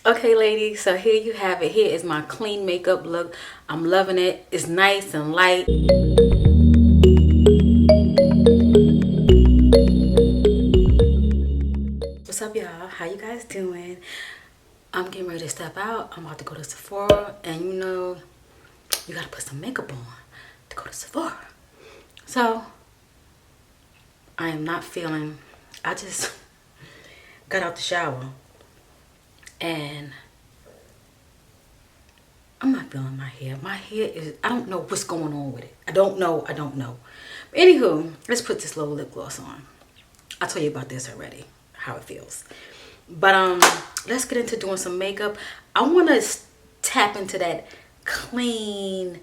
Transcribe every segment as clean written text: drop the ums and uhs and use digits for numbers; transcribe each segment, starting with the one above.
Okay, ladies, so here you have it. Here is my clean makeup look. I'm loving it. It's nice and light. What's up, y'all? How you guys doing? I'm getting ready to step out. I'm about to go to Sephora, and you know, you gotta put some makeup on to go to Sephora. So, I am not feeling, I just got out the shower, and I'm not feeling my hair. My hair is, I don't know what's going on with it. I don't know. But anywho, let's put this little lip gloss on. I'll tell you about this already, how it feels. But let's get into doing some makeup. I want to tap into that clean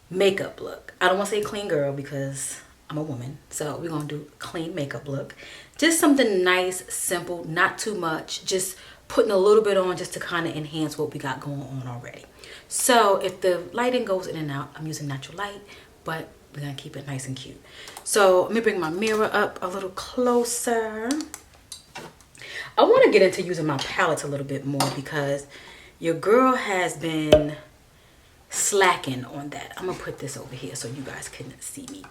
makeup look. I don't want to say clean girl because I'm a woman. So we're going to do clean makeup look. Just something nice, simple, not too much. Just putting a little bit on just to kind of enhance what we got going on already. So if the lighting goes in and out, I'm using natural light, but we're going to keep it nice and cute. So let me bring my mirror up a little closer. I want to get into using my palettes a little bit more because your girl has been slacking on that. I'm going to put this over here so you guys can see me.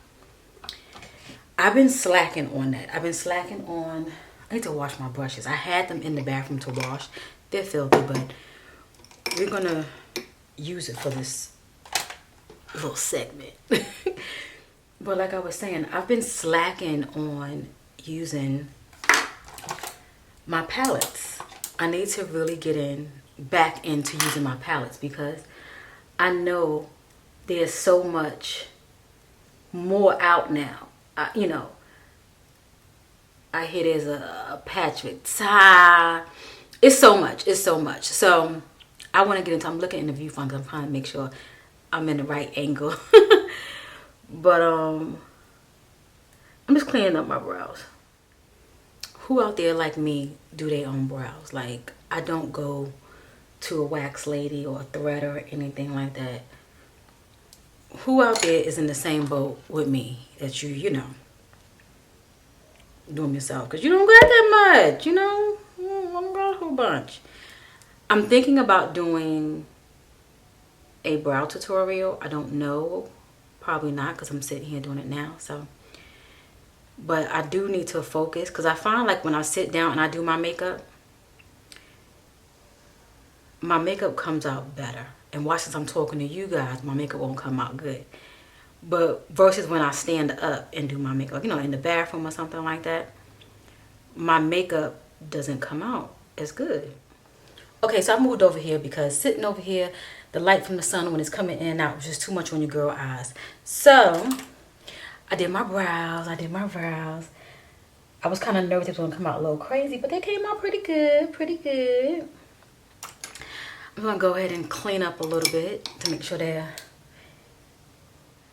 I've been slacking on that. I've been slacking on, I need to wash my brushes. I had them in the bathroom to wash. They're filthy, but we're going to use it for this little segment. But like I was saying, I've been slacking on using my palettes. I need to really get back into using my palettes because I know there's so much more out now. You know, I hear there's a Patrick tie. It's so much. So I want to get into, I'm looking in the viewfinder because I'm trying to make sure I'm in the right angle. But I'm just cleaning up my brows. Who out there like me do their own brows? Like, I don't go to a wax lady or a threader or anything like that. Who out there is in the same boat with me that you know, do them yourself? Because you don't got that much, you know? I don't got a whole bunch. I'm thinking about doing a brow tutorial. I don't know. Probably not because I'm sitting here doing it now. So, but I do need to focus because I find like when I sit down and I do my makeup comes out better. And why, since I'm talking to you guys, my makeup won't come out good. But versus when I stand up and do my makeup, you know, in the bathroom or something like that, my makeup doesn't come out as good. Okay, so I moved over here because sitting over here, the light from the sun when it's coming in and out was just too much on your girl eyes. So I did my brows. I was kind of nervous it was gonna come out a little crazy, but they came out pretty good. I'm gonna go ahead and clean up a little bit to make sure they're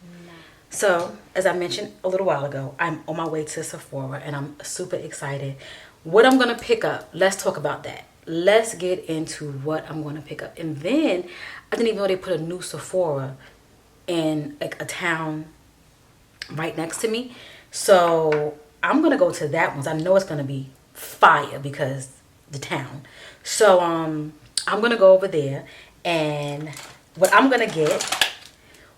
nice. So as I mentioned a little while ago, I'm on my way to Sephora and I'm super excited. What I'm gonna pick up, let's talk about that. Let's get into what I'm gonna pick up. And then I didn't even know they put a new Sephora in like a town right next to me. So I'm gonna go to that one. I know it's gonna be fire because the town. So I'm gonna go over there, and what I'm gonna get,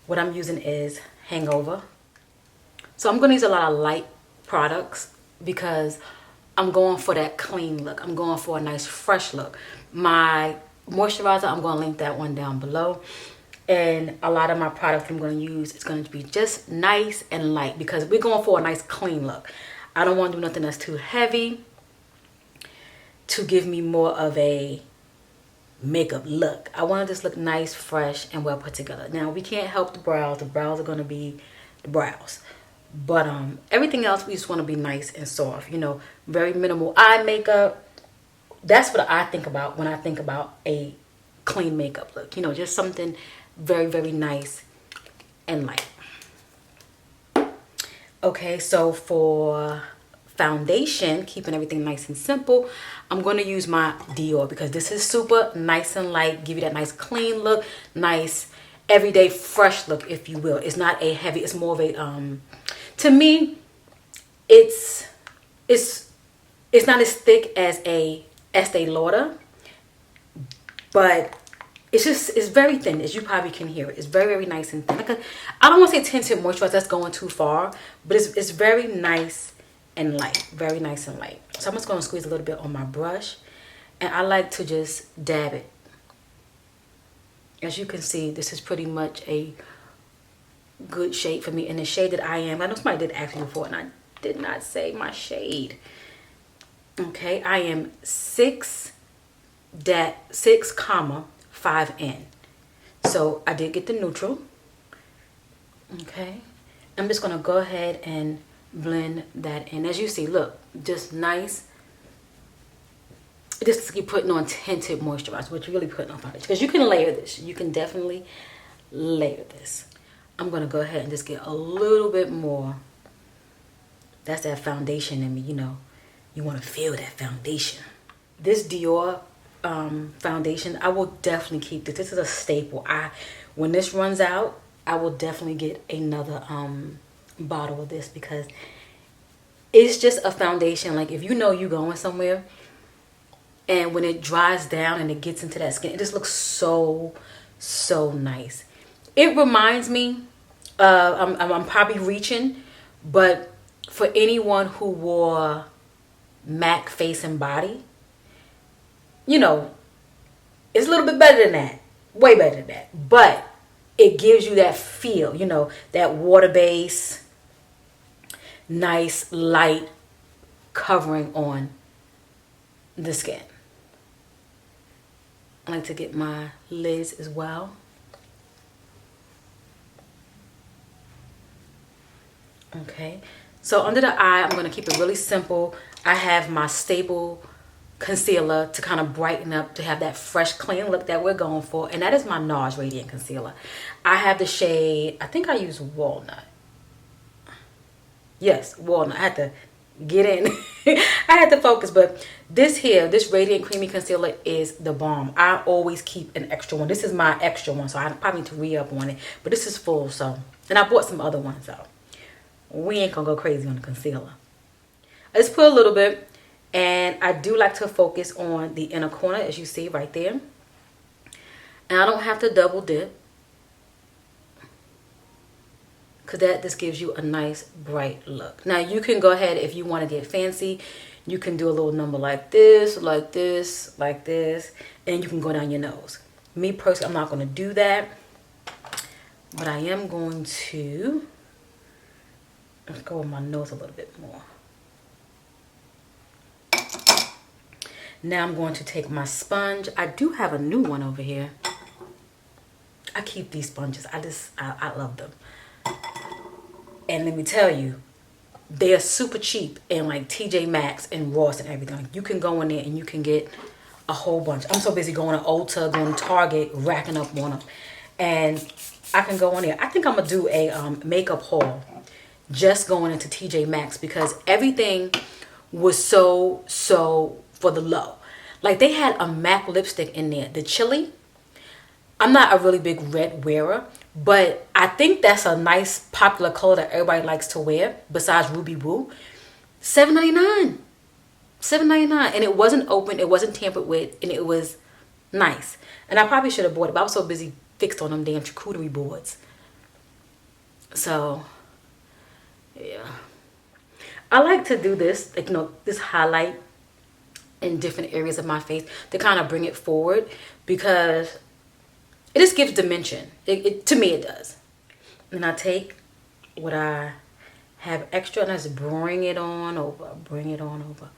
what I'm using is Hangover. So I'm gonna use a lot of light products because I'm going for that clean look. I'm going for a nice fresh look. My moisturizer, I'm gonna link that one down below. And a lot of my products I'm gonna use is gonna be just nice and light because we're going for a nice clean look. I don't wanna do nothing that's too heavy to give me more of a makeup look. I want to just look nice, fresh, and well put together. Now we can't help the brows. The brows are going to be the brows, but everything else we just want to be nice and soft, you know, very minimal eye makeup. That's what I think about when I think about a clean makeup look, you know, just something very nice and light. Okay, so for foundation, keeping everything nice and simple, I'm going to use my Dior because this is super nice and light, give you that nice clean look, nice everyday fresh look, if you will. It's not a heavy, it's more of a to me it's not as thick as a Estee Lauder, But it's very thin, as you probably can hear it. It's very, very nice and thin. I don't want to say tinted moisturizer, that's going too far, but it's very nice and light. Very nice and light. So I'm just going to squeeze a little bit on my brush, and I like to just dab it. As you can see, this is pretty much a good shade for me. And the shade that I know somebody did ask me before, and I did not say my shade. Okay, I am 6,5N. So I did get the neutral. Okay, I'm just gonna go ahead and blend that in. As you see, look, just nice. This is you putting on tinted moisturizer, but you're really putting on foundation, because you can layer this. You can definitely layer this. I'm gonna go ahead and just get a little bit more. That's that foundation in me, you know. You want to feel that foundation. This Dior foundation, I will definitely keep this. This is a staple. When this runs out, I will definitely get another bottle of this, because it's just a foundation. Like, if you know you're going somewhere, and when it dries down and it gets into that skin, it just looks so nice. It reminds me of, I'm probably reaching, but for anyone who wore MAC face and body, you know, it's a little bit better than that. Way better than that. But it gives you that feel, you know, that water base, nice light covering on the skin. I like to get my lids as well. Okay, so under the eye, I'm going to keep it really simple. I have my staple concealer to kind of brighten up, to have that fresh, clean look that we're going for. And that is my NARS Radiant Concealer. I have the shade, I think I use Walnut. Yes, Walnut. I had to get in. I had to focus, but this here, this Radiant Creamy Concealer is the bomb. I always keep an extra one. This is my extra one, so I probably need to re-up on it. But this is full, so. And I bought some other ones, so we ain't gonna go crazy on the concealer. I just put a little bit, and I do like to focus on the inner corner, as you see right there. And I don't have to double dip, because that just gives you a nice bright look. Now you can go ahead, if you want to get fancy, you can do a little number like this, like this, like this, and you can go down your nose. Me personally, I'm not going to do that, but I am going to, let's go with my nose a little bit more. Now I'm going to take my sponge. I do have a new one over here. I keep these sponges. I love them. And let me tell you, they are super cheap in like TJ Maxx and Ross and everything. You can go in there and you can get a whole bunch. I'm so busy going to Ulta, going to Target, racking up on them. And I can go in there. I think I'm going to do a makeup haul just going into TJ Maxx, because everything was so for the low. Like, they had a MAC lipstick in there, the Chili. I'm not a really big red wearer, but I think that's a nice popular color that everybody likes to wear besides Ruby Woo. $7.99. $7.99. And it wasn't open, it wasn't tampered with, and it was nice. And I probably should have bought it, but I was so busy fixed on them damn charcuterie boards. So, yeah. I like to do this, like, you know, this highlight in different areas of my face to kind of bring it forward, because it just gives dimension. To me, it does. And I take what I have extra and I just bring it on over. Bring it on over.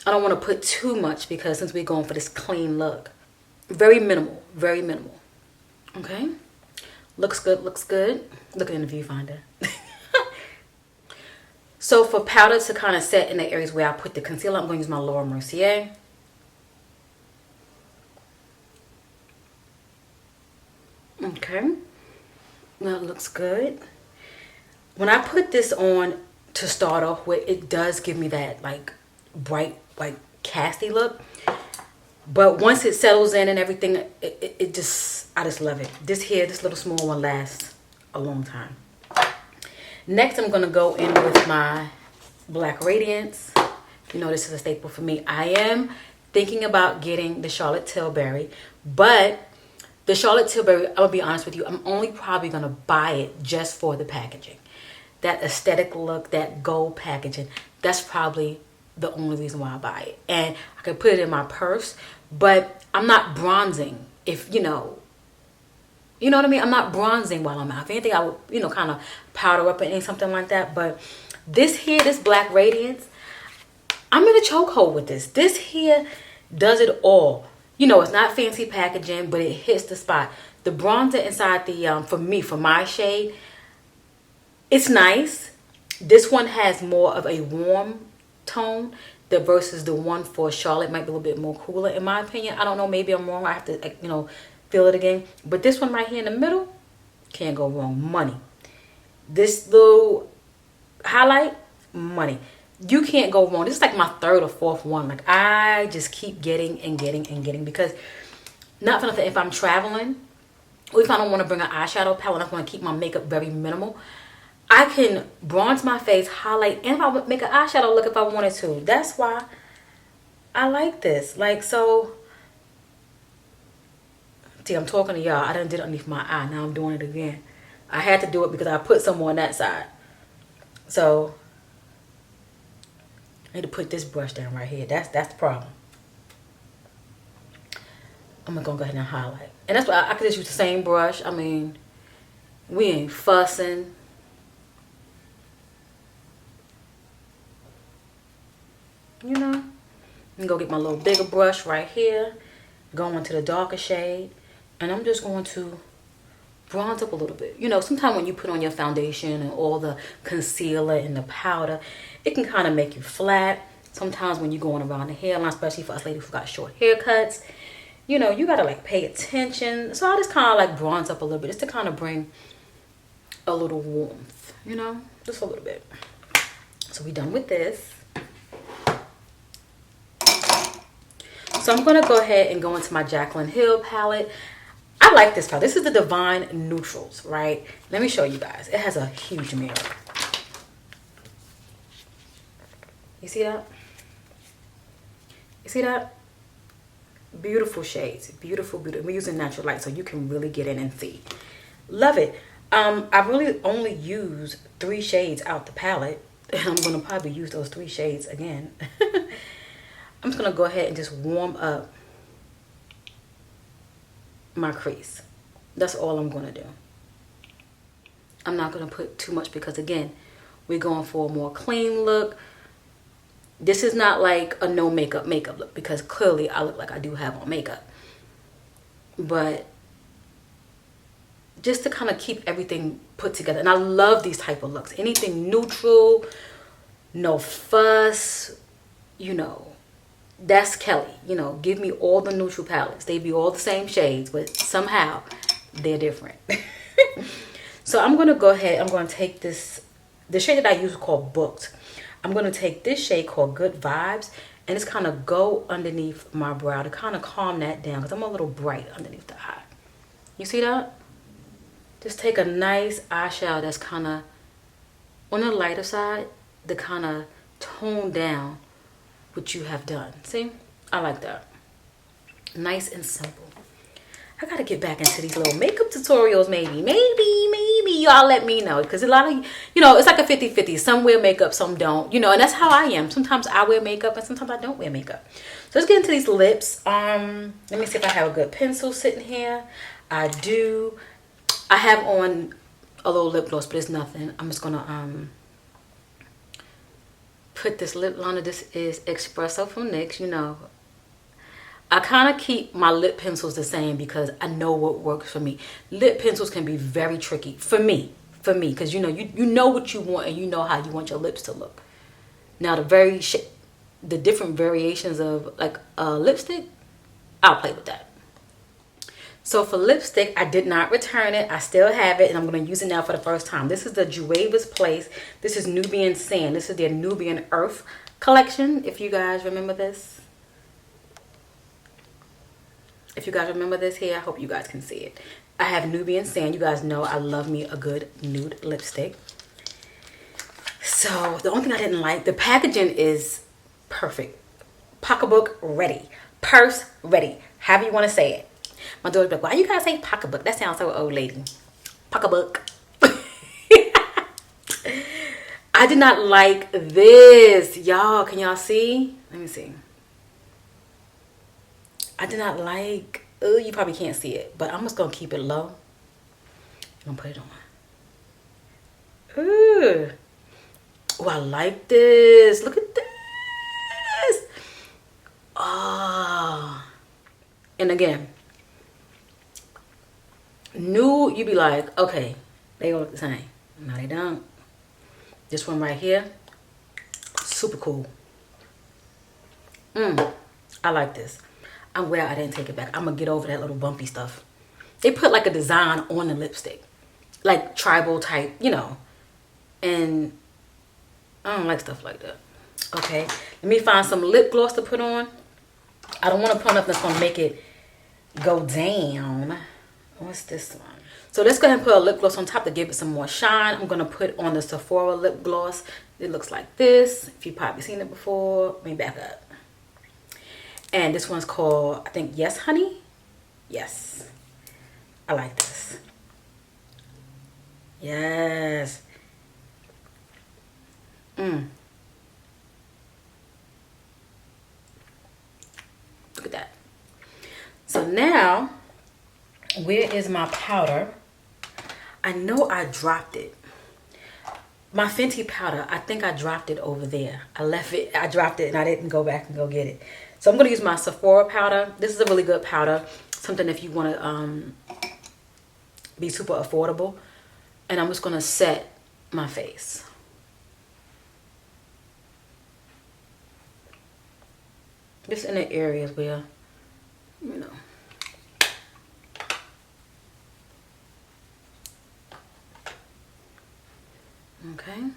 I don't want to put too much, because since we're going for this clean look. Very minimal. Very minimal. Okay? Looks good. Looks good. Look in the viewfinder. So for powder to kind of set in the areas where I put the concealer, I'm going to use my Laura Mercier. Okay, now it looks good. When I put this on to start off with, it does give me that like bright, like casty look. But once it settles in and everything, I just love it. This little small one lasts a long time. Next, I'm going to go in with my Black Radiance. You know, this is a staple for me. I am thinking about getting the Charlotte Tilbury, but the Charlotte Tilbury, I'm gonna be honest with you, I'm only probably gonna buy it just for the packaging. That aesthetic look, that gold packaging, that's probably the only reason why I buy it. And I can put it in my purse, but I'm not bronzing. If you know what I mean? I'm not bronzing while I'm out. If anything, I would, kind of powder up and something like that. But this here, this Black Radiance, I'm in a chokehold with this. This here does it all. It's not fancy packaging, but it hits the spot. The bronzer inside the, for me, for my shade, it's nice. This one has more of a warm tone versus the one for Charlotte might be a little bit more cooler, in my opinion. I don't know. Maybe I'm wrong. I have to, feel it again. But this one right here in the middle, can't go wrong. Money. This little highlight, money. You can't go wrong. This is like my third or fourth one. Like, I just keep getting and getting and getting, because not for nothing, if I'm traveling or if I don't want to bring an eyeshadow palette, I want to keep my makeup very minimal, I can bronze my face, highlight, and if I would make an eyeshadow look if I wanted to. That's why I like this. Like, so, see, I'm talking to y'all. I done did it underneath my eye. Now I'm doing it again. I had to do it because I put some on that side. So I need to put this brush down right here. That's the problem. I'm gonna go ahead and highlight. And that's why I could just use the same brush. I mean, we ain't fussing. I'm gonna go get my little bigger brush right here. Go into the darker shade. And I'm just going to bronze up a little bit. Sometimes when you put on your foundation and all the concealer and the powder, it can kind of make you flat. Sometimes when you're going around the hairline, especially for us ladies who got short haircuts, you gotta like pay attention. So I just kind of like bronze up a little bit just to kind of bring a little warmth, just a little bit. So we done with this. So I'm gonna go ahead and go into my Jaclyn Hill palette. I like this palette. This is the Divine Neutrals, right? Let me show you guys. It has a huge mirror. You see that? You see that? Beautiful shades. Beautiful, beautiful. We're using natural light so you can really get in and see. Love it. I really only use 3 shades out the palette. And I'm going to probably use those 3 shades again. I'm just going to go ahead and just warm up my crease. That's all I'm going to do. I'm not going to put too much because, again, we're going for a more clean look. This is not like a no makeup look because clearly I look like I do have on makeup. But just to kind of keep everything put together. And I love these type of looks. Anything neutral, no fuss, that's Kelly. Give me all the neutral palettes. They be all the same shades, but somehow they're different. So I'm going to go ahead. I'm going to take this. The shade that I use is called Booked. I'm going to take this shade called Good Vibes and just kind of go underneath my brow to kind of calm that down because I'm a little bright underneath the eye. You see that? Just take a nice eyeshadow that's kind of on the lighter side to kind of tone down what you have done. See? I like that. Nice and simple. I gotta get back into these little makeup tutorials maybe. Maybe y'all let me know. Because a lot of, it's like a 50-50. Some wear makeup, some don't. And that's how I am. Sometimes I wear makeup and sometimes I don't wear makeup. So let's get into these lips. Let me see if I have a good pencil sitting here. I do. I have on a little lip gloss, but it's nothing. I'm just gonna put this lip liner. This is Espresso from NYX, I kind of keep my lip pencils the same because I know what works for me. Lip pencils can be very tricky for me, because you know what you want and you know how you want your lips to look. Now the different variations of like lipstick, I'll play with that. So for lipstick, I did not return it. I still have it and I'm going to use it now for the first time. This is the Jueva's Place. This is Nubian Sand. This is their Nubian Earth collection, if you guys remember this. If you guys remember this here, I hope you guys can see it. I have Nubian Sand. You guys know I love me a good nude lipstick. So the only thing I didn't like, the packaging is perfect. pocketbook ready, purse ready, however you want to say it. My daughter's like, why you gotta say pocketbook? That sounds so old lady. Pocketbook. I did not like this. Y'all, can y'all see? Let me see. I did not like, oh, you probably can't see it, but I'm just gonna keep it low. I'm gonna put it on. Ooh. Oh, I like this. Look at this. Oh. And again, nude, you be like, okay, they all look the same. No, they don't. This one right here, super cool. I like this. I'm glad I didn't take it back. I'm gonna get over that little bumpy stuff. They put like a design on the lipstick, like tribal type, you know, and I don't like stuff like that. Okay, let me find some lip gloss to put on. I don't want to put nothing that's gonna make it go down. What's this one? So let's go ahead and put a lip gloss on top to give it some more shine. I'm gonna put on the Sephora lip gloss. It looks like this. If you've probably seen it before, let me back up. And this one's called, I think, Yes Honey. Yes, I like this. Yes. Look at that. So now, where is my powder? I know I dropped it. My Fenty powder, I think I dropped it over there. I left it, I dropped it, and I didn't go back and go get it. So I'm going to use my Sephora powder. This is a really good powder. Something if you want to be super affordable. And I'm just going to set my face. Just in the areas where, you know. Okay.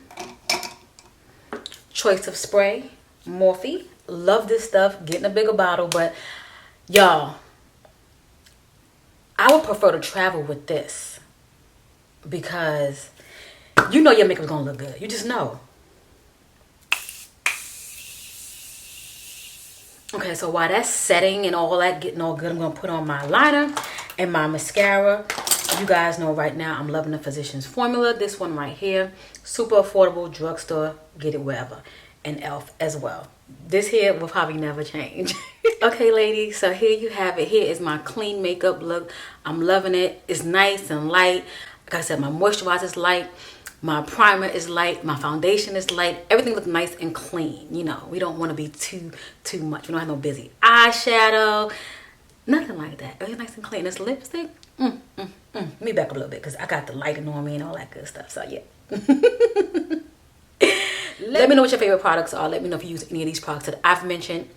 Choice of spray, Morphe. Love this stuff. Getting a bigger bottle, but y'all, I would prefer to travel with this because you know your makeup's gonna look good. You just know. Okay, so while that's setting and all that getting all good, I'm gonna put on my liner and my mascara. You guys know right now I'm loving the Physicians Formula. This one right here, super affordable, drugstore, get it wherever, and e.l.f. as well. This here will probably never change. Okay, ladies, so here you have it. Here is my clean makeup look. I'm loving it. It's nice and light. Like I said, my moisturizer is light. My primer is light. My foundation is light. Everything looks nice and clean. You know, we don't want to be too much. We don't have no busy eyeshadow. Nothing like that. Everything's nice and clean. This lipstick, Let me back up a little bit because I got the lighting on me and all that good stuff. So, yeah. Let me know what your favorite products are. Let me know if you use any of these products that I've mentioned.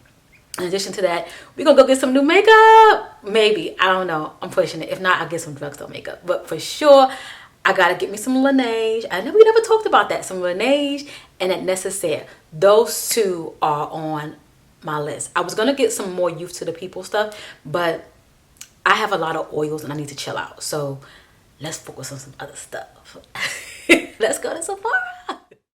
In addition to that, we're going to go get some new makeup. Maybe. I don't know. I'm pushing it. If not, I'll get some drugstore makeup. But for sure, I got to get me some Laneige. I know we never talked about that. Some Laneige and that Necessaire. Those two are on my list. I was going to get some more Youth to the People stuff, but I have a lot of oils and I need to chill out. So let's focus on some other stuff. Let's go to Sephora.